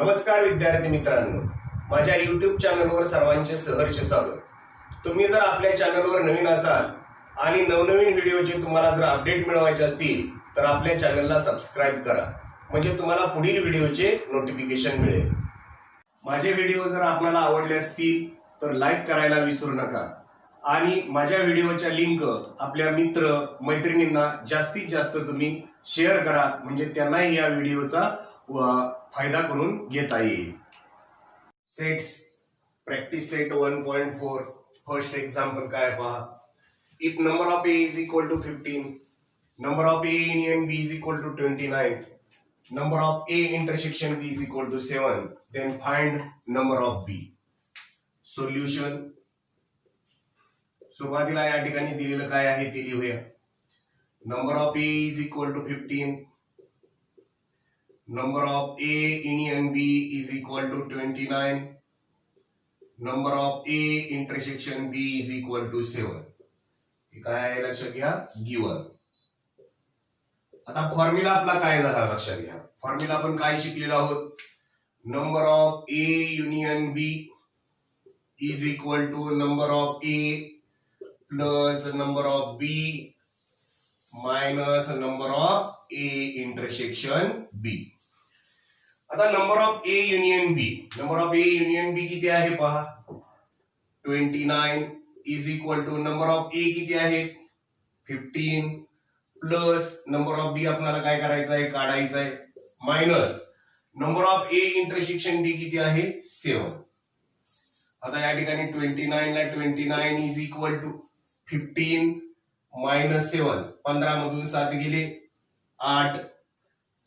नमस्कार विद्यार्थी मित्रांनो, माझ्या YouTube चॅनलवर सर्वांचे सहर्ष स्वागत। तुम्ही जर आपल्या चॅनलवर नवीन असाल आणि नवनवीन व्हिडिओचे तुम्हाला जर अपडेट मिळवायचे असतील तर आपल्या चॅनलला सबस्क्राइब करा, म्हणजे तुम्हाला पुढील व्हिडिओचे नोटिफिकेशन मिळेल। माझे व्हिडिओ जर आपल्याला आवडले असतील तर लाईक करायला विसरू नका आणि माझ्या व्हिडिओच्या लिंक आपल्या मित्र मैत्रिणींना जास्तीत जास्त तुम्ही शेअर करा, म्हणजे त्यांनाही या व्हिडिओचा फायदा करून घेता येईल। Sets practice set 1.4 first example काय पहा। If number of A is equal to 15, number of A union B is equal to 29, number of A intersection B is equal to 7, then find number of B. Solution सुरुवातीला या ठिकाणी दिलेलं काय आहे ते लिहूया। Number of A is equal to 15, number of A union B is equal to 29, number of A intersection B is equal to 7। हे काय आहे लक्षात घ्या, गिवन। आता फॉर्म्युला आपला काय झाला लक्षात घ्या। फॉर्म्युला आपण काय शिकलेलो आहोत, number of A union B is equal to number of A plus number of B minus number of A intersection B। आता number of A union b, number of A union बी किती आहे पहा, 29 is equal to number of ए किती आहे 15 plus number of बी आपल्याला काय करायचं आहे, काढायचं आहे, minus number of A intersection b किती आहे 7। आता या ठिकाणी 29 ला 29 इज इक्वल टू 15 मायनस 7, 15 मधून 7 गेले 8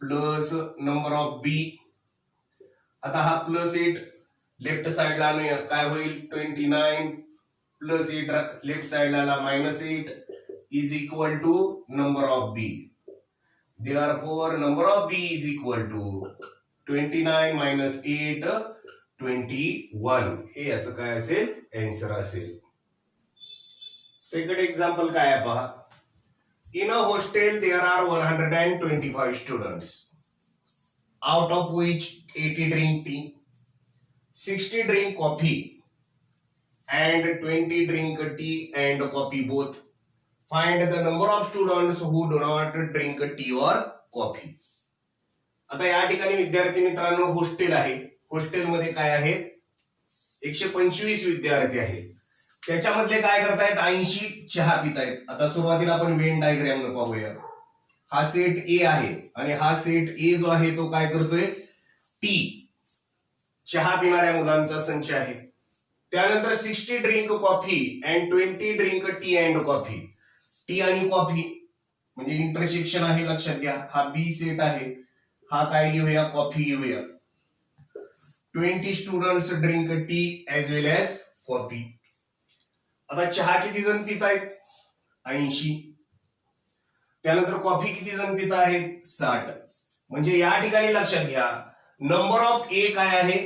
प्लस नंबर ऑफ बी। आता हा प्लस 8 लेफ्ट साइडला आणूया, काय होईल 29 प्लस 8 लेफ्ट साइडला minus 8 is equal to number of B. Therefore number of B is equal to 29 minus 8 21। हे याचं काय असेल, आन्सर असेल। सेकंड एक्झाम्पल काय आहे पहा। In a hostel there are 125 students, out of which 80 drink tea, 60 drink coffee and 20 drink tea and coffee both. Find the number of students who do not drink tea or coffee। आता या ठिकाणी विद्यार्थी मित्रांनो hostel आहे, हॉस्टेलमध्ये काय आहे 125 विद्यार्थी आहेत, त्याच्यामधले काय करतायत 80 चहा पितायत। आता सुरुवातीला आपण वेन डायग्राम न पाहूया। हा सेट ए आहे आणि हा सेट ए जो आहे तो काय करतोय, टी चहा पिणाऱ्या मुलांचा संच आहे। त्यानंतर 60 drink coffee and 20 drink tea and coffee. T आणि कॉफी म्हणजे इंटरसेक्शन आहे, लक्षात घ्या। हा बी सेट आहे, हा काय घेऊया, कॉफी घेऊया। 20 स्टुडंट्स ड्रिंक टी एज वेल एज कॉफी। आता चहा किती जण पित आहेत 80, त्यानंतर कॉफी किती जण पित आहेत 60। म्हणजे या ठिकाणी लक्षात घ्या नंबर ऑफ ए काय आहे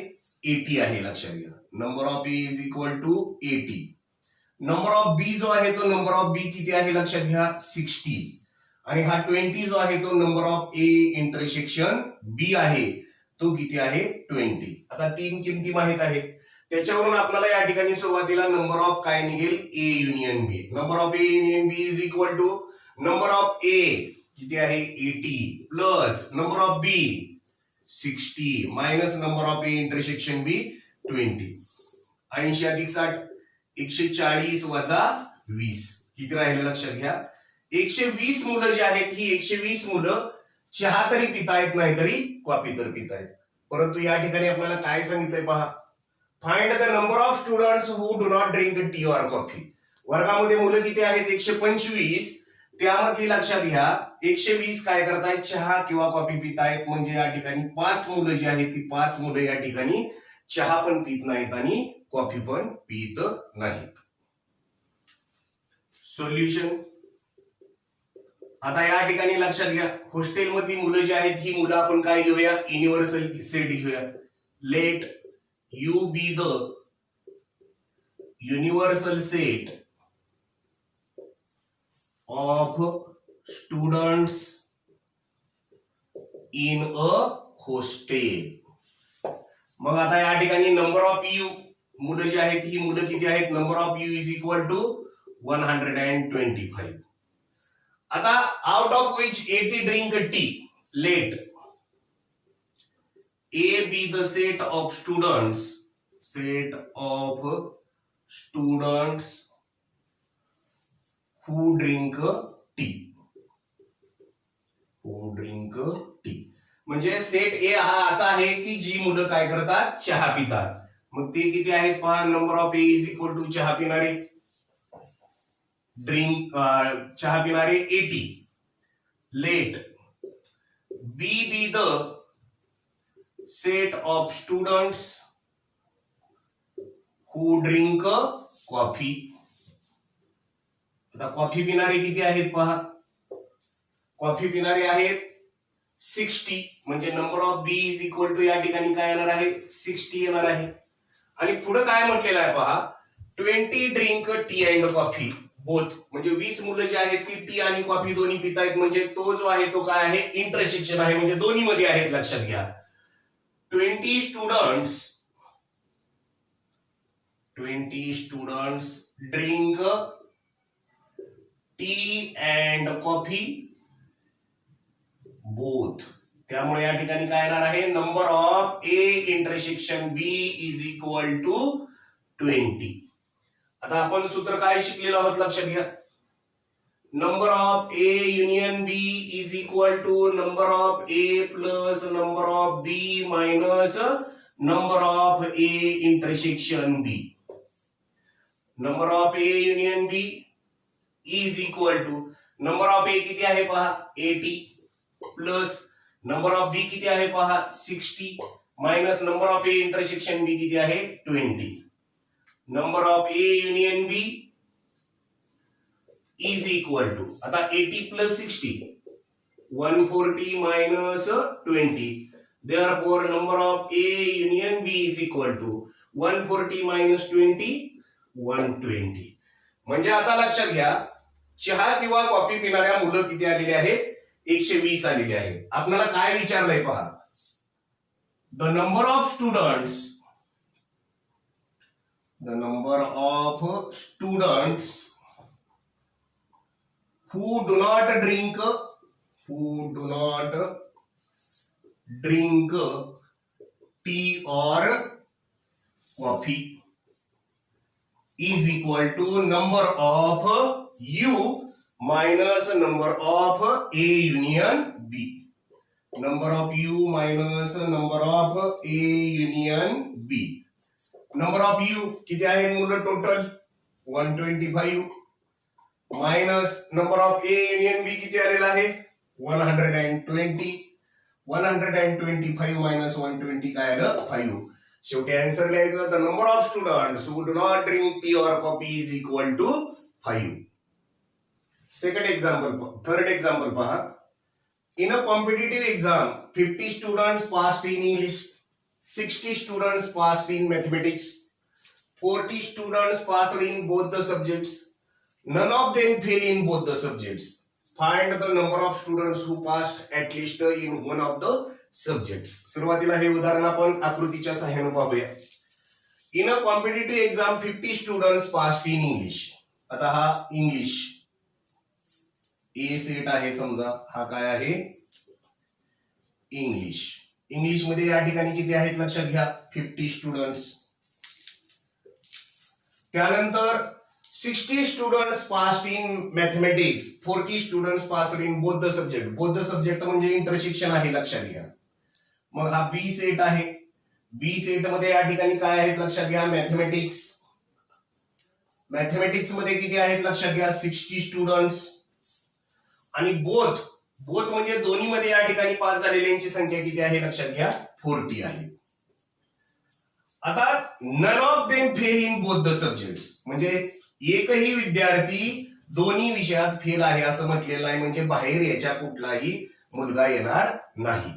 80 आहे, लक्षात घ्या। Number of A is equal to 80। Number of b जो आहे तो नंबर ऑफ बी किती आहे लक्षात घ्या 60, आणि हा 20 जो आहे तो नंबर ऑफ ए इंटरसेक्शन बी आहे तो किती आहे 20। आता तीन किमती माहित आहेत, त्याच्यावरून आपल्याला या ठिकाणी सुरुवातीला नंबर ऑफ काय निघेल a union b. Number of A union B is equal to number of ए किती आहे 80 plus number of b 60 minus number of A intersection b 20। 80 अधिक 60 140 वजा 20 किती राहिलं लक्षात घ्या 120 मुलं जी आहेत ही 120 मुलं चहा तरी पितायत नाही तरी कॉफी तर पितायत। परंतु या ठिकाणी आपल्याला काय सांगितलंय पहा, find the number of students who do not drink tea or coffee. वर्गामध्ये मुलं किती आहेत 125, त्यामध्ये लक्षात घ्या 120 काय करतायत चहा किंवा कॉफी पितायत, म्हणजे या ठिकाणी 5 मुलं जी आहेत ती 5 मुलं या ठिकाणी चहा पण पित नाहीत आणि कॉफी पण पित नाहीत। सोल्युशन आता या ठिकाणी लक्षात घ्या हॉस्टेलमधली मुलं जी आहेत ही मुलं आपण काय घेऊया, युनिव्हर्सल सेट घेऊया। Let U be the universal set of students in a hostel। मग आता या ठिकाणी नंबर ऑफ यू मुलं जी आहेत ही मुलं किती आहेत, number of U is equal to 125. आता out of which 80 drink tea, let A be the set of students who drink tea. म्हणजे सेट ए हा असा आहे की जी मुलं काय करतात, चहा पितात. मग ते किती आहेत पहा, number of A is equal to चहा पिणारे चहा पिणारे 80. Let B be the set of students who drink coffee. आता कॉफी पिणारे किती आहेत पहा, कॉफी पिणारे आहेत 60. म्हणजे number of B is equal to या ठिकाणी काय येणार आहे, 60 येणार आहे. आणि पुढे काय म्हटलेलं आहे पहा, 20 drink tea and coffee both. म्हणजे 20 मुलं जी आहेत ती टी आणि कॉफी दोन्ही पितायत. म्हणजे तो जो आहे तो काय आहे, इंटरसेक्शन आहे, म्हणजे दोन्ही मध्ये आहेत, लक्षात घ्या. 20 students drink tea and coffee both. त्यामुळे या ठिकाणी काय येणार आहे, number of A intersection B is equal to 20. आता आपण सूत्र काय शिकलेलो आहोत, लक्षात घ्या. Number of A union B is equal to number of A plus number of B minus number of A intersection B. Number of A union B is equal to number of ए किती आहे पहा 80 plus number of बी किती आहे पहा 60 minus number of A intersection b किती आहे 20. Number of A union b is equal to आता 80 plus 60 140 minus 20. Therefore number of A union B is equal to 140 minus 20 120. म्हणजे आता लक्षात घ्या, चहा किंवा कॉफी पिणाऱ्या मुलं किती आलेले आहेत, 120 आलेले आहेत. आपल्याला काय विचारलंय पहा, the number of students who do not drink tea or coffee is equal to number of U minus number of A union B. Number of U minus number of A union B. Number of U किती आहे मुलं total 125 minus number of A union बी किती आलेला आहे 120. 125 minus 120 काय आलं 5. शेवटी answer लिहायचं, the number of students who do not drink tea or coffee is equal to 5. Third example पहा. In a competitive exam 50 students passed in English, 60 students passed in mathematics, 40 students passed in both the subjects. None of them fail in both the subjects. Find the number of students who passed at least in one of the subjects. सुरुवातीला हे उदाहरण आपण आकृतीच्या सहाय्याने पाहूया. In a competitive exam 50 students passed in English. आता हा English ए set आहे, समजा हा काय आहे इंग्लिश. इंग्लिश मध्ये या ठिकाणी किती आहेत लक्षात घ्या 50 स्टुडंट्स. त्यानंतर 60 students passed in mathematics, 40 students passed in both the subject. Both the subject म्हणजे इंटरसेक्शन आहे, लक्षात घ्या. मग हा बी सेट आहे. बी सेट मध्ये या ठिकाणी काय आहेत लक्षात घ्या मॅथमेटिक्स. मॅथमेटिक्स मध्ये किती आहेत लक्षात घ्या 60 स्टुडंट्स. आणि बोथ म्हणजे दोन्ही मध्ये या ठिकाणी पास झालेल्यांची संख्या किती आहे लक्षात घ्या 40 आहे. आता none of them fail in both the subjects, म्हणजे एकही विद्यार्थी दोन्ही विषयात फेल आहे असं म्हटलेलं आहे, म्हणजे बाहेर याच्या कुठलाही मुलगा येणार नाही.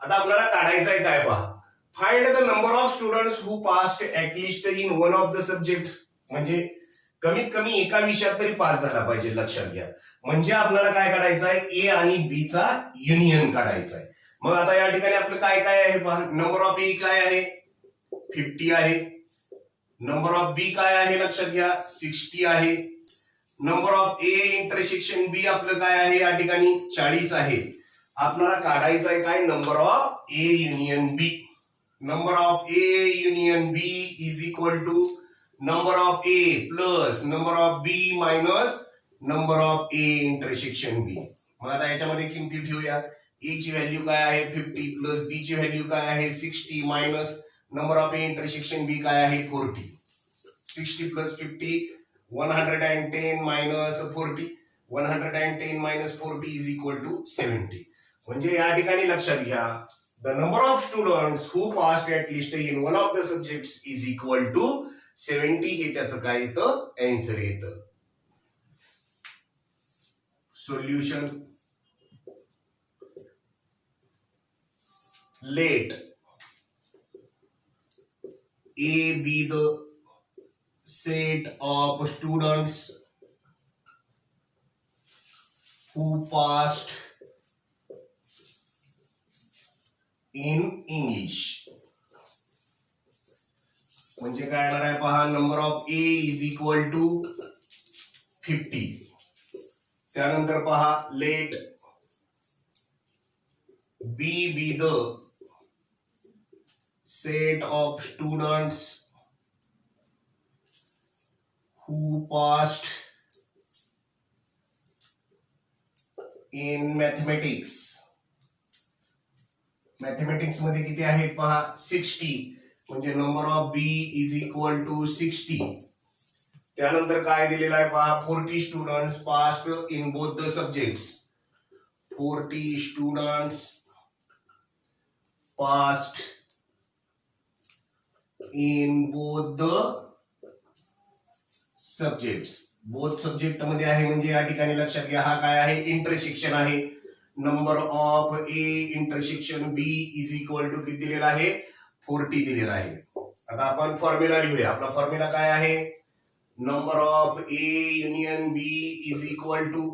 आता आपल्याला काढायचं आहे काय पहा, find the number of students who passed at least in one of the subject. म्हणजे कमीत कमी एका विषयात तरी पास झाला पाहिजे, लक्षात घ्या. म्हणजे आपल्याला काय काढायचं आहे ए आणि बी चा युनियन काढायचा आहे. मग आता या ठिकाणी आपलं काय काय आहे पहा, नंबर ऑफ ए काय आहे 50 आहे. नंबर ऑफ बी काय आहे लक्षात घ्या 60 आहे. नंबर ऑफ ए इंटरसेक्शन बी आपलं काय आहे या ठिकाणी 40 आहे. आपल्याला काढायचं आहे काय number of A union b. Number of A union B is equal to number of A plus number of B minus number of A intersection b. मग आता याच्यामध्ये किमती ठेवूया. ए ची व्हॅल्यू काय आहे 50 प्लस बी ची व्हॅल्यू काय आहे 60 minus number of A intersection b काय आहे 40. 60 plus 50 110 minus 40. 110 minus 40 is equal to 70. म्हणजे या ठिकाणी लक्षात घ्या the number of students who passed at least in one of the subjects is equal to 70. हे त्याचं काय येतं आन्सर येतं. Solution. Let A be the set of students who passed in English. म्हणजे काय येणार आहे पहा number of A is equal to 50. त्यानंतर पहा let B be the set of students who passed in mathematics. Mathematics मध्ये किती आहेत पहा 60. म्हणजे number of B is equal to 60. त्यानंतर काय दिलेलं आहे पहा 40 students passed in both the subjects. 40 students passed in both the subjects. Both subject मध्ये आहे म्हणजे या ठिकाणी लक्षात घ्या हा काय आहे इंटरसेक्शन आहे. Number of A intersection B is equal to किती दिलेला आहे 40 दिलेला आहे. आता आपण फॉर्म्युला लिहूया. आपला फॉर्म्युला काय आहे number of A union B is equal to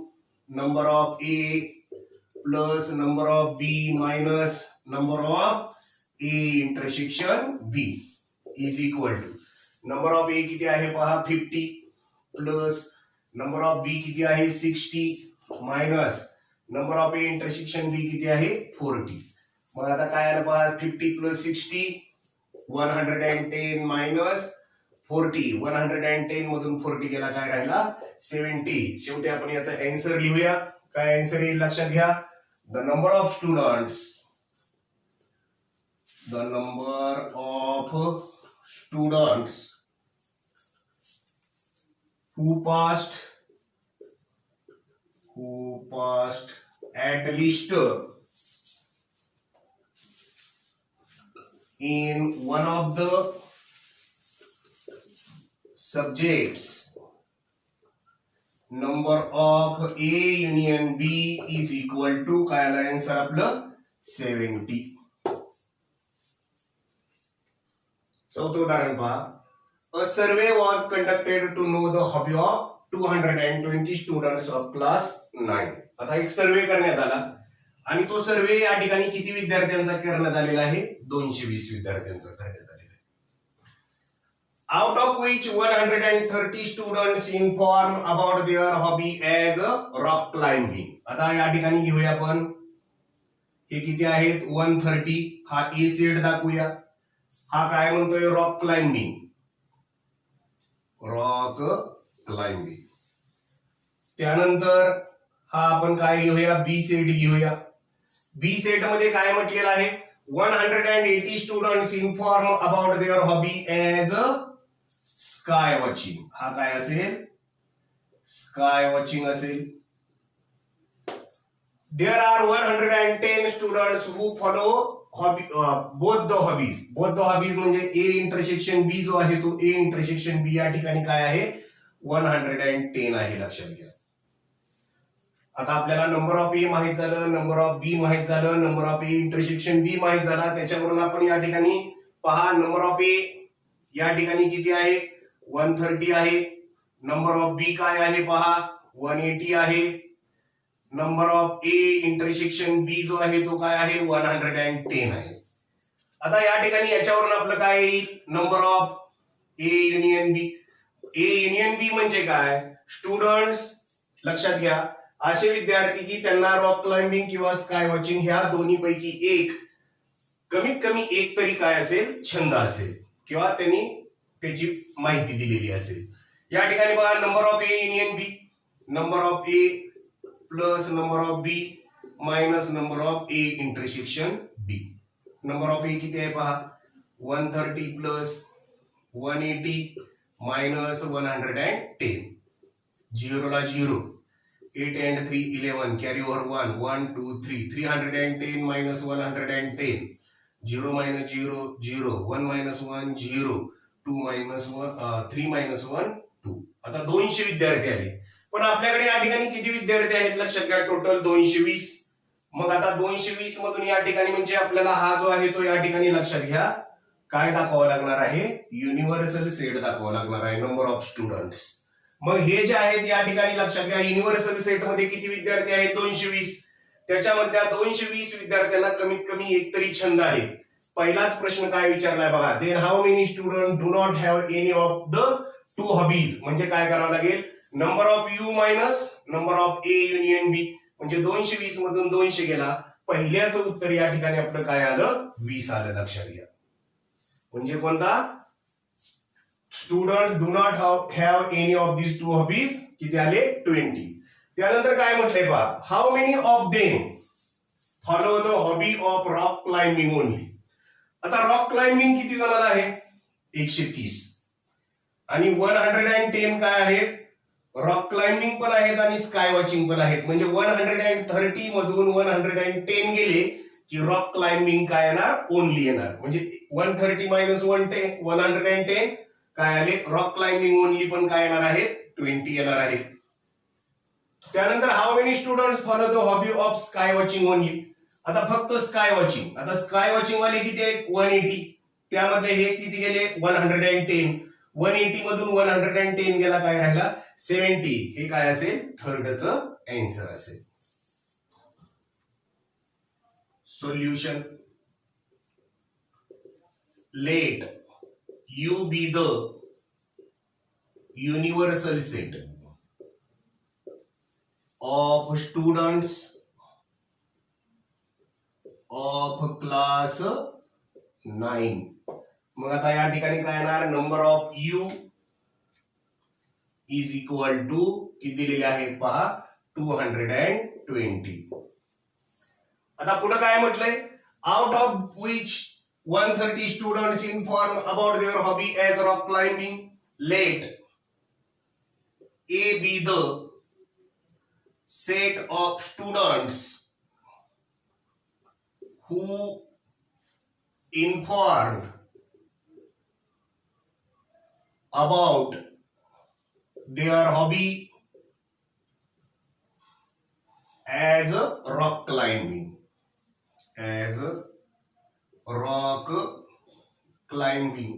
number of A plus number of B minus number of A intersection B is equal to number of ए किती आहे पहा 50 प्लस नंबर ऑफ बी किती आहे 60 minus number of A intersection b किती आहे 40. मग आता काय आलं पहा 50 प्लस 60 110 मायनस 40. 110 मधून 40 गेला काय राहिला 70. शेवटी आपण याचा आन्सर लिहूया. काय आन्सर येईल लक्षात घ्या the number of students who passed at least in one of the subjects number of A union B is equal to काय आला आन्सर आपलं 70. चौथं उदाहरण पहा. A survey was conducted to know the hobby of 220 students of class 9. आता एक सर्वे करण्यात आला आणि तो सर्वे या ठिकाणी किती विद्यार्थ्यांचा करण्यात आलेला आहे 220 विद्यार्थ्यांचा करण्यात आलेला आहे. Out of which 130 students inform about their hobby as rock climbing. आता या ठिकाणी घेऊया आपण हे किती आहेत 130. हा ए सेट दाखवूया. हा काय म्हणतोय रॉक क्लाइम्बिंग. त्यानंतर हा आपण काय घेऊया बी सेट घेऊया. बी सेट मध्ये काय म्हटलेलं आहे 180 students inform about their hobby as sky watching. हा काय असेल स्काय वॉचिंग असेल. There are 110 students who follow both the hobbies. Both the hobbies म्हणजे ए इंटरसेक्शन बी जो आहे तो ए इंटरसेक्शन बी या ठिकाणी काय आहे 110 आहे लक्षात घ्या. आता आपल्याला नंबर ऑफ ए माहित झालं नंबर ऑफ बी माहित झालं नंबर ऑफ ए इंटरसेक्शन बी माहित झाला. त्याच्यावरून आपण या ठिकाणी पहा नंबर ऑफ ए या ठिकाणी किती आहे 130 आहे. नंबर ऑफ बी काय आहे पहा 180 आहे. नंबर ऑफ ए इंटरसेक्शन बी जो आहे तो काय आहे 110 आहे. आता या ठिकाणी याच्यावरून आपलं काय येईल, number of A union B. A union बी म्हणजे काय, स्टुडंट्स लक्षात घ्या असे विद्यार्थी की त्यांना रॉक क्लाइम्बिंग किंवा स्काय वॉचिंग ह्या दोन्ही पैकी एक कमीत कमी एक तरी काय असेल, छंद असेल किंवा त्यांनी त्याची माहिती दिलेली असेल. या ठिकाणी बघा number of A union b, number of A plus number of B minus number of A intersection B. Number of ए किती आहे पहा, 130 प्लस 180 मायनस 110. 0 ला 0, 8 and 3 11, carry over 1 1 2 3, 310 minus 110, 0 minus 0 0, 1 minus 1 0, 2 minus 1 3 minus 1 2. आता 200 विद्यार्थी आले, पण आपल्याकडे या ठिकाणी किती विद्यार्थी आहेत लक्षात घ्या, टोटल 220. मग आता 220 मधून या ठिकाणी म्हणजे आपल्याला हा जो आहे तो या ठिकाणी लक्षात घ्या काय दाखवावं लागणार आहे, युनिव्हर्सल सेट दाखवावं लागणार आहे, नंबर ऑफ स्टुडंट्स. मग हे जे आहेत या ठिकाणी लक्षात घ्या, युनिव्हर्सल सेट मध्ये किती विद्यार्थी आहेत, 220. त्याच्यामधल्या 220 विद्यार्थ्यांना कमीत कमी एक तरी छंद आहे. पहिलाच प्रश्न काय विचारलाय बघा, then how many student do not have any of the two hobbies. म्हणजे काय करावं लागेल, number of U minus number of A union बी. म्हणजे 220 मधून 200 गेला, पहिल्याच उत्तर या ठिकाणी आपलं काय आलं, 20 आलं. लक्षात घ्या म्हणजे कोणता, student do not have any of this two hobbies किती आले, 20. त्यानंतर काय म्हटलंय पहा, how many of them follow the hobby of rock climbing only. आता रॉक क्लाइम्बिंग किती जणांना आहे, 130. आणि 110 काय आहेत, रॉक क्लाइम्बिंग पण आहेत आणि स्काय वॉचिंग पण आहेत. म्हणजे 130 मधून 110 गेले की रॉक क्लाइम्बिंग काय येणार, ओनली येणार. म्हणजे 130 मायनस 110 काय आले, रॉक क्लाइम्बिंग ओनली पण काय येणार आहे, 20 येणार आहे. त्यानंतर how many students follow the hobby of sky watching only. आता फक्त स्काय वॉचिंग, आता स्काय वॉचिंग वाले किती आहेत, 180. त्यामध्ये हे किती गेले, 110. 180 मधून 110 गेला, काय राहिला, 70. हे काय असेल, थर्डचं आन्सर असेल. Solution, let U be the universal set of students of class 9. मग आता या ठिकाणी काय येणार, number of U is equal to किती दिलेले आहे पहा, 220. आता पुढे काय म्हटलंय, out of which 130 students inform about their hobby as rock climbing, let A be the set of students who informed about their hobby as rock climbing, as rock climbing.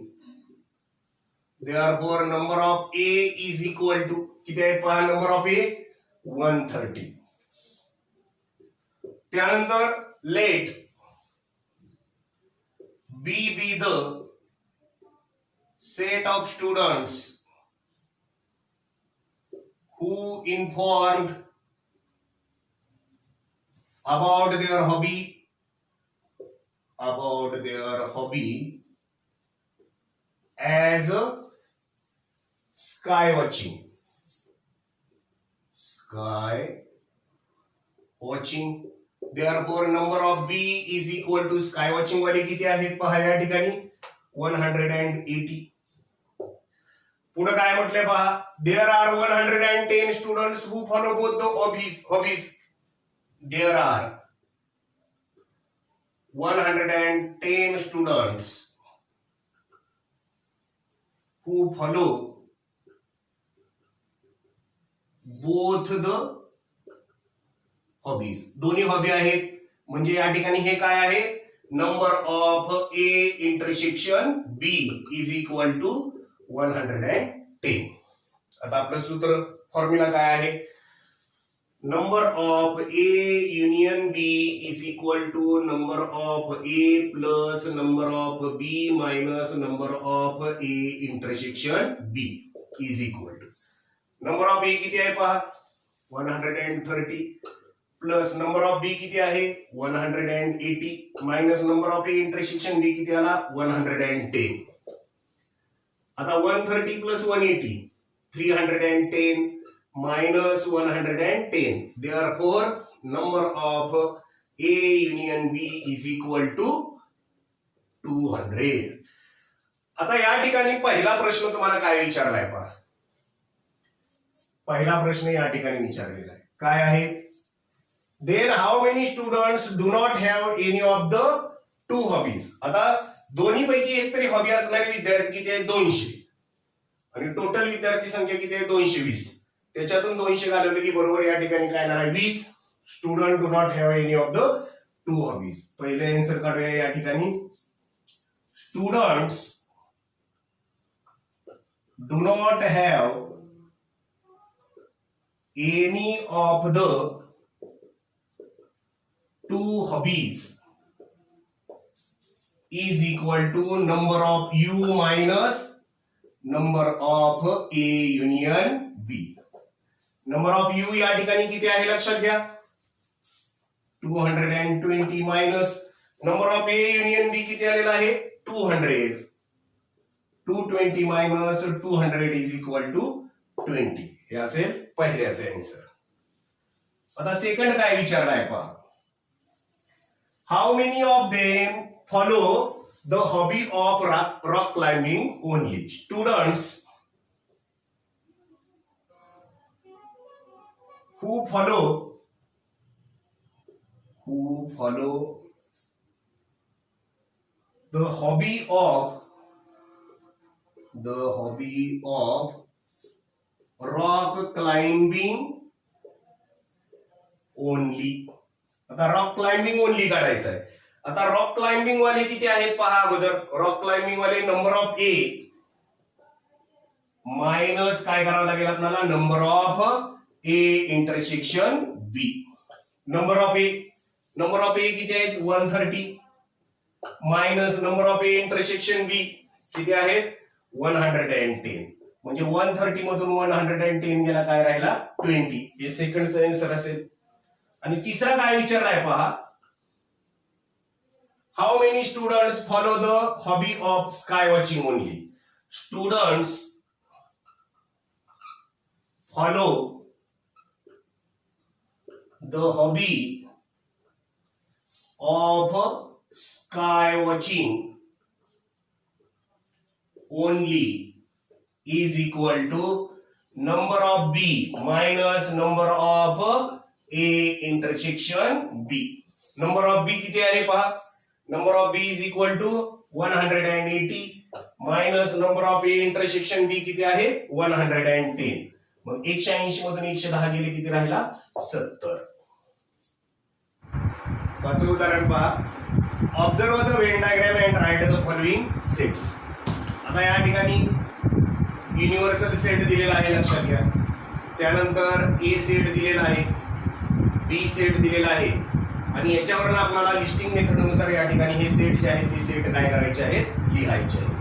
Therefore number of A is equal to किती आहे पहा, number of A 130. त्यानंतर late B be the set of students who informed about their hobby as sky watching. Therefore number of B is equal to sky watching वाले किती आहेत पहा या ठिकाणी, 180. पुढे काय म्हटलंय पहा, there are 110 students who follow both the hobbies. There are 110 students who follow both the hobbies. दोन्ही हॉबी आहेत. म्हणजे या ठिकाणी हे काय आहे, number of A intersection B is equal to 110. आता आपलं सूत्र फॉर्म्युला काय आहे, number of A union B is equal to number of A plus number of B minus number of A intersection B is equal to number of A किती आहे पहा 130 plus number of बी किती आहे 180 minus number of A intersection b किती आला 110. आता 130 plus 180 310 minus 110. Therefore, number of A union B is equal to 200. आता या ठिकाणी पहिला प्रश्न तुम्हाला काय विचारलाय पहा. पहिला प्रश्न या ठिकाणी विचारलेला आहे. काय आहे? Then how many students do not have any of the two hobbies? आता दोन्ही पैकी एक तरी हॉबी असणारे विद्यार्थी किती आहे 200 आणि टोटल विद्यार्थी संख्या किती आहे 220. त्याच्यातून 200 घालवले की बरोबर या ठिकाणी काय येणार आहे 20. Student do not have any of the two hobbies. पहिले आन्सर काढूया या ठिकाणी. Students do not have any of the two hobbies is equal to number of U minus number of A union B. Number of U या ठिकाणी किती आहे लक्षात घ्या 220 minus number of A union B किती आलेला आहे 200. 220 मायनस 200 is equal to 20. हे असेल पहिल्याचे आन्सर. आता सेकंड काय विचारलाय पहा. How many of them follow the hobby of rock climbing only? Students who follow the hobby of rock climbing only. आता रॉक क्लाइंबिंग ओनली काढायचं आहे. आता रॉक क्लाइंबिंग वाले किती आहेत पहा अगोदर. रॉक क्लाइंबिंग वाले नंबर ऑफ ए मायनस काय करावं लागेल आपल्याला number of A intersection B. Number of ए किती आहेत 130 minus number of A intersection b किती आहेत 110. म्हणजे 130 मधून 110 गेला काय राहिला 20. हे सेकंडचा आन्सर असेल. आणि तिसरा काय विचारलाय पहा. How many students follow the hobby of sky watching only. Students follow the hobby of sky watching only is equal to number of B minus number of A intersection B. Number of B किती आहे पहा. Number of B is equal to 180 minus number of A intersection B किती आहे 110. मग 180 मधून 110 गेले किती राहिला 70. पाचवे उदाहरण पहा. Observe the Venn diagram and write the following sets. आता या ठिकाणी युनिव्हर्सल सेट दिलेला आहे लक्षात घ्या. त्यानंतर A सेट दिलेला आहे बी सेट दिलेला आहे आणि याच्यावरून आपल्याला लिस्टिंग मेथडनुसार या ठिकाणी हे सेट जे आहेत ते सेट काय करायचे आहेत लिहायचे आहेत.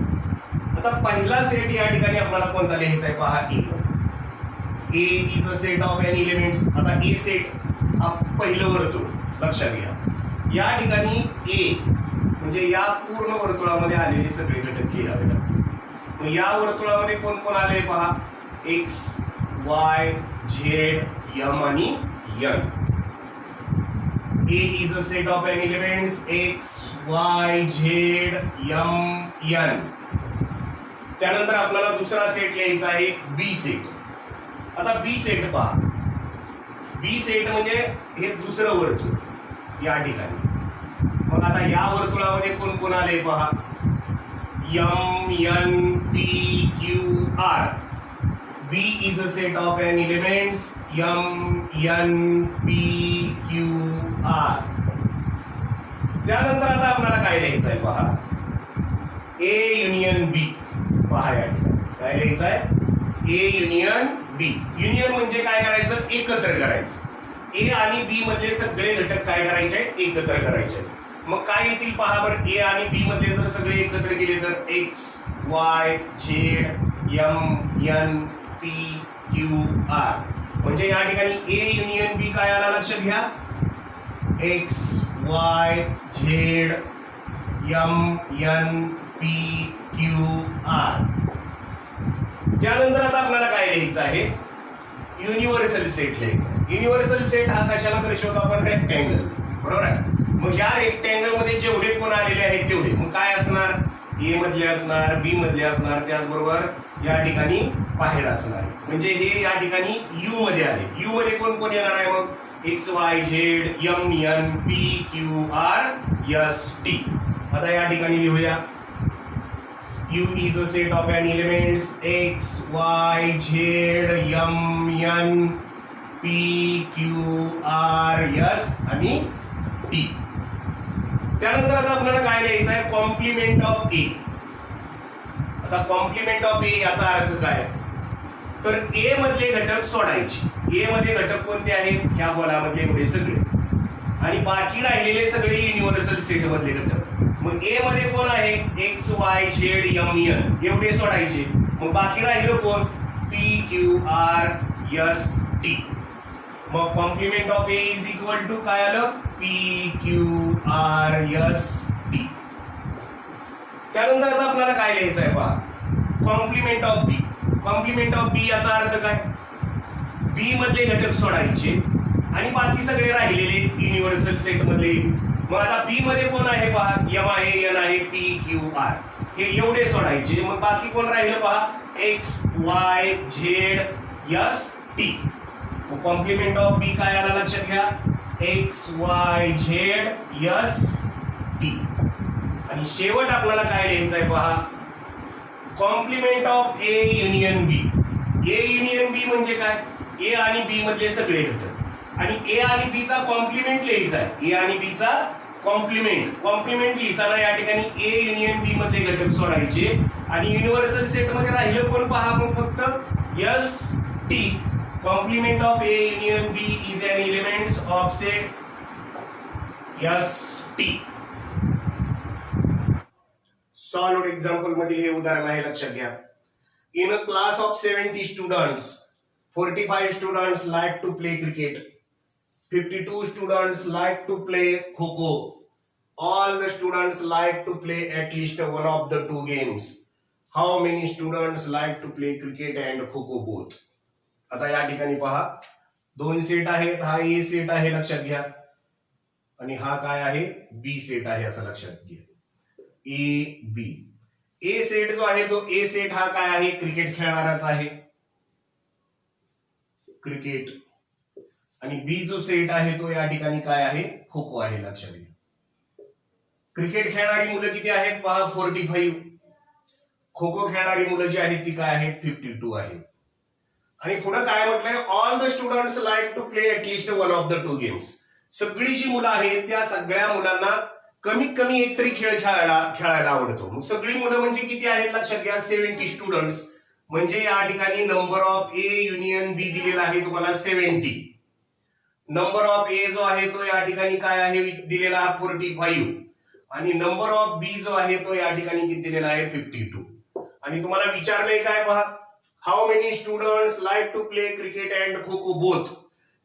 आता पहिला सेट या ठिकाणी आपल्याला कोणता लिहायचा आहे पहा a is a set of n elements. आता ए सेट हा पहिलं वर्तुळ लक्षात घ्या. या ठिकाणी ए म्हणजे या पूर्ण वर्तुळामध्ये आलेले सगळे घटक लिहावे लागतील. मग या वर्तुळामध्ये कोण कोण आले पहा एक्स वाय झेड एम आणि N. A is a set of n elements x, y, z, m, n. त्यानंतर आपल्याला दुसरा सेट लिहायचा आहे बी सेट. आता बी सेट पहा. बी सेट म्हणजे हे दुसरं वर्तुळ या ठिकाणी. मग आता या वर्तुळामध्ये कोण कोण आले पहा m, n, p, q, r. B is a set of n elements m, n, p, q, r. त्यानंतर आता आपल्याला काय लिहायचं आहे पहा A युनियन B. पहा या ठिकाणी काय लिहायचं आहे A युनियन B. युनियन म्हणजे काय करायचं एकत्र करायचं. ए आणि बी मधले सगळे घटक काय करायचे आहेत, एकत्र करायचे आहेत. मग काय येतील पहा बरं. ए आणि बी मधले जर सगळे एकत्र केले तर x Y z m n p q r, म्हणजे या ठिकाणी ए युनियन बी काय आला लक्षात घ्या, x Y z m n p q r. त्यानंतर आता आपल्याला काय लिहायचं आहे, युनिव्हर्सल सेट लिहायचा. युनिव्हर्सल सेट हा कशाला दर्शवतो आपण, रेक्टँगल, बरोबर आहे. मग या रेक्टँगल मध्ये जेवढे कोण आलेले आहेत तेवढे मग काय असणार, ए मधले असणार, बी मधले असणार, त्याचबरोबर या ठिकाणी बाहेर असणार. म्हणजे हे या ठिकाणी यू मध्ये आले. यू मध्ये कोण कोण येणार आहे मग, x Y z m n p q r s t. आता या ठिकाणी लिहूया, U is a set of n elements x, y, z, m, n, p, q, r, s आणि t. त्यानंतर आता आपल्याला काय लिहायचं आहे, कॉम्प्लिमेंट ऑफ ए. आता कॉम्प्लिमेंट ऑफ ए याचा अर्थ काय, तर ए मधले घटक सोडायचे. ए मध्ये घटक कोणते आहेत, ह्या गोलामधले एवढे सगळे, आणि बाकी राहिलेले सगळे युनिव्हर्सल सेट मधले घटक. मग ए मध्ये कोण आहे, x Y z m n एवढे सोडायचे. मग बाकी राहिलं कोण, p q r s T. मग complement of A is equal to काय आलं, p q r s t. त्यानंतर आता आपल्याला काय लिहायचं आहे पहा, complement of b. Complement of b याचा अर्थ काय, बी मधले घटक सोडायचे आणि बाकी सगळे राहिलेले युनिव्हर्सल सेट मधले. मग आता बी मध्ये कोण आहे पहा, एम आहे, एन आहे, पी क्यू आर हे एवढे सोडायचे. मग बाकी कोण राहिलं पहा, X Y Z S T. मग कॉम्प्लिमेंट ऑफ बी काय आला लक्षात घ्या, x Y Z S T. आणि शेवट आपल्याला काय लिहायचं आहे पहा, complement of A union B. A union बी म्हणजे काय, ए आणि बी मधले सगळे घटक, आणि ए आणि बी चा कॉम्प्लिमेंट लिहायचा आहे. ए आणि बी चा कॉम्प्लिमेंट लिहिताना या ठिकाणी ए युनियन बी मध्ये घटक सोडायचे आणि युनिव्हर्सल सेट मध्ये राहिलं कोण पहा, मग फक्त s t. Complement of A union B is an elements of set s t. Solved example मधील हे उदाहरण आहे, लक्षात घ्या. In a class of 70 students 45 students like to play cricket, 52 students like to play kho-kho. All the students like to play at least one of the two games. How many students like to play cricket and kho-kho both? आता या ठिकाणी पहा, दोन set आहेत. हा ए set आहे लक्षात घ्या, आणि हा काय आहे, बी सेट आहे असं लक्षात घ्या. A B. ए सेट जो आहे तो ए सेट हा काय आहे, क्रिकेट खेळणाराच आहे, क्रिकेट. आणि बी जो सेट आहे तो या ठिकाणी काय आहे, खो खो आहे, लक्षात घ्या. क्रिकेट खेळणारी मुलं किती आहेत पहा, 45. खो खो खेळणारी मुलं जी आहेत ती काय आहेत, 52 आहेत. आणि पुढे काय म्हटलंय, all the students like to play at least one of the two games. सगळी जी मुलं आहेत त्या सगळ्या मुलांना कमीत कमी एक तरी खेळ खेळायला आवडतो. मग सगळी मुलं म्हणजे किती आहेत लक्षात घ्या, 70 स्टुडंट्स. म्हणजे या ठिकाणी नंबर ऑफ ए युनियन बी दिलेला आहे तुम्हाला 70. नंबर ऑफ ए जो आहे तो या ठिकाणी काय आहे दिलेला 45, आणि नंबर ऑफ बी जो आहे तो या ठिकाणी किती दिलेला आहे, 52. आणि तुम्हाला विचारलंय काय पहा, how many students like to play cricket and kho kho both.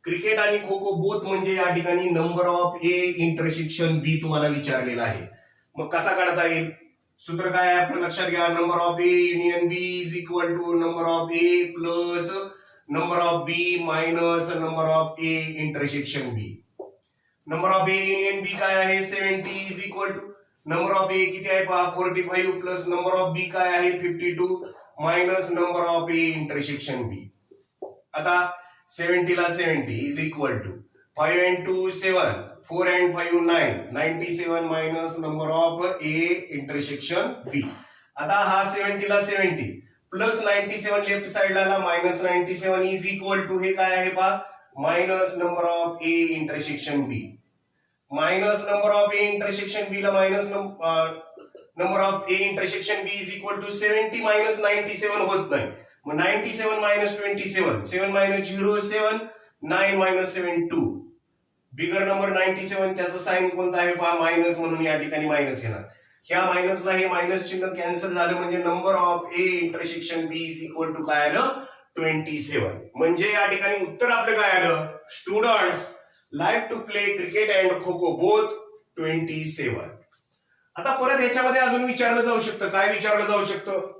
Cricket आणि खो खो बोथ म्हणजे या ठिकाणी number of A intersection B तुम्हाला विचारलेला आहे. मग कसा काढता येईल, सूत्र काय आहे आपलं लक्षात घ्या, number of A union B is equal to number of A plus number of B minus number of A intersection B. Number of A union B काय आहे, 70 is equal to number of ए किती आहे पहा, 45 plus number of B काय आहे, 52 minus number of A intersection B. आता 70 ला 70 is equal to 5 and 2 7, 4 and 5 9, 97 minus number of A intersection B. आता हा 70 ला 70 प्लस 97 लेफ्ट साइडला मायनस 97 इज इक्वल टू हे काय आहे पहा, minus number of A intersection B. Minus number of A intersection B ला minus number of A intersection B is equal to 70 minus 97 होत नाही. मग 97 minus 27, 7 minus 0 7, 9 minus 7 2. Bigger number 97 त्याचं sign कोणता आहे पहा मायनस, म्हणून या ठिकाणी मायनस येणार. ह्या मायनसला हे मायनस चिन्ह कॅन्सल झालं म्हणजे number of A intersection B is equal to काय आलं 27. म्हणजे या ठिकाणी उत्तर आपलं काय आलं students like to play cricket and kho kho both 27. आता परत ह्याच्यामध्ये अजून विचारलं जाऊ शकतं. काय विचारलं जाऊ शकतं?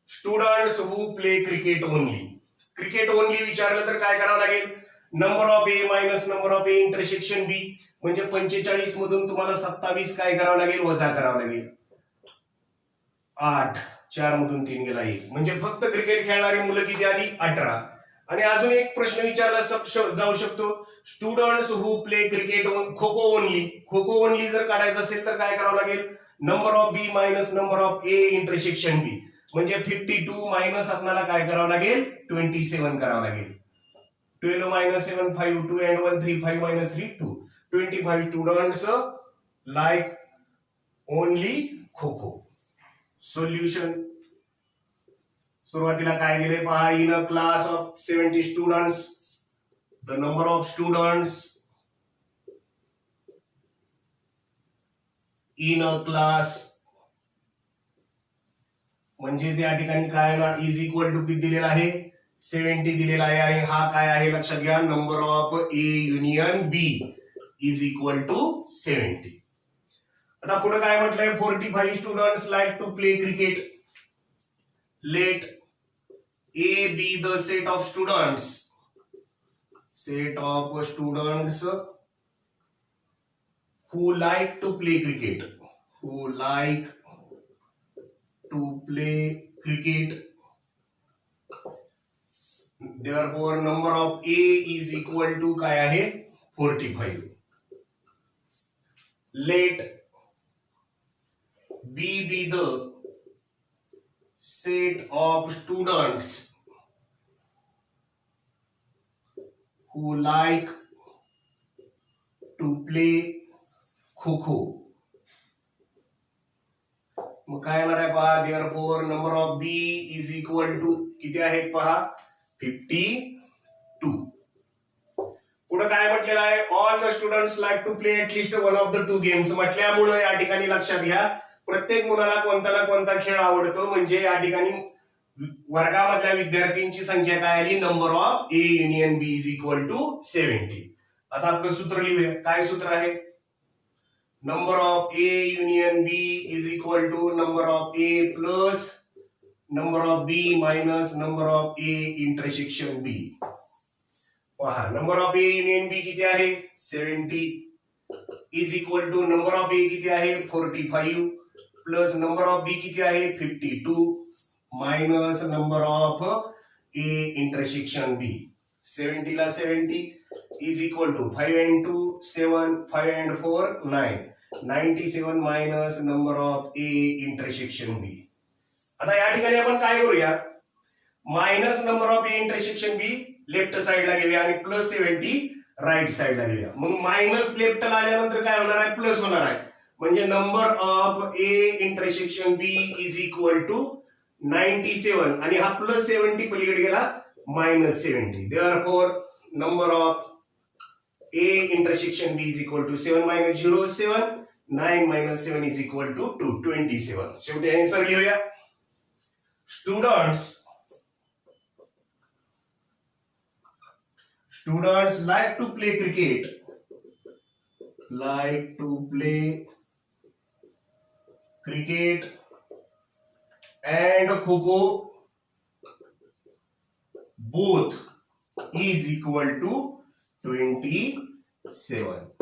Students who play cricket only. Cricket only विचारलं तर काय करावं लागेल? Number of A minus number of A intersection B, म्हणजे 45 मधून तुम्हाला 27 काय करावं लागेल वजा करावं लागेल. 8 4 मधून 3 गेला 1, म्हणजे फक्त क्रिकेट खेळणारी मुलं किती आली 18. आणि अजून एक प्रश्न विचारला जाऊ शकतो students who play cricket kho kho only. Kho kho only जर काढायचं असेल तर काय करावं लागेल? Number of B minus number of A intersection B, म्हणजे 52 मायनस आपल्याला काय करावं लागेल 27 करावं लागेल. 12 minus 7 5 2 and 1 3 5 minus 3 2. 25 students like only kho kho. Solution सुरुवातीला काय दिले पहा. In a class of 70 students the number of students in a class, म्हणजे या ठिकाणी काय ना इज इक्वल टू किती दिलेला आहे 70 दिलेला आहे. आणि हा काय आहे लक्षात घ्या number of A union B is equal to 70. आता पुढे काय म्हटलंय 45 students like to play cricket. Let A be the set of students who like to play cricket, therefore number of A is equal to काय आहे 45. Let B be the set of students who like to play kho kho. मग काय येणार आहे पहा therefore number of B is equal to किती आहे पहा 52. पुढे काय म्हटलेलं आहे all the students like to play at least one of the two games म्हटल्यामुळे या ठिकाणी लक्षात घ्या प्रत्येक मुलाला कोणता ना कोणता खेळ आवडतो. म्हणजे या ठिकाणी वर्गामधल्या विद्यार्थ्यांची संख्या काय आली number of A union B is equal to 70. आता आपलं सूत्र लिहूया. काय सूत्र आहे? Number of A union B is equal to number of A plus number of B minus number of A intersection B. पहा नंबर ऑफ ए युनियन बी किती आहे 70 is equal to number of ए किती आहे 45 प्लस नंबर ऑफ बी किती आहे 52 minus number of A intersection B. 70 ला 70 is equal to 5 and 2 7 5 and 4 9 97 minus number of A intersection B. आता या ठिकाणी आपण काय करूया minus number of A intersection B left साइडला घेऊया आणि प्लस 70 राईट साइडला घेऊया. मग मायनस लेफ्टला आल्यानंतर काय होणार आहे प्लस होणार आहे. म्हणजे number of A intersection B is equal to 97 आणि हा प्लस 70 पलीकडे गेला minus 70. therefore number of A intersection B is equal to 7 minus 0 7 9 minus 7 is equal to 27. शेवटी आन्सर लिहूया. Students like to play cricket, and kho both is equal to 27.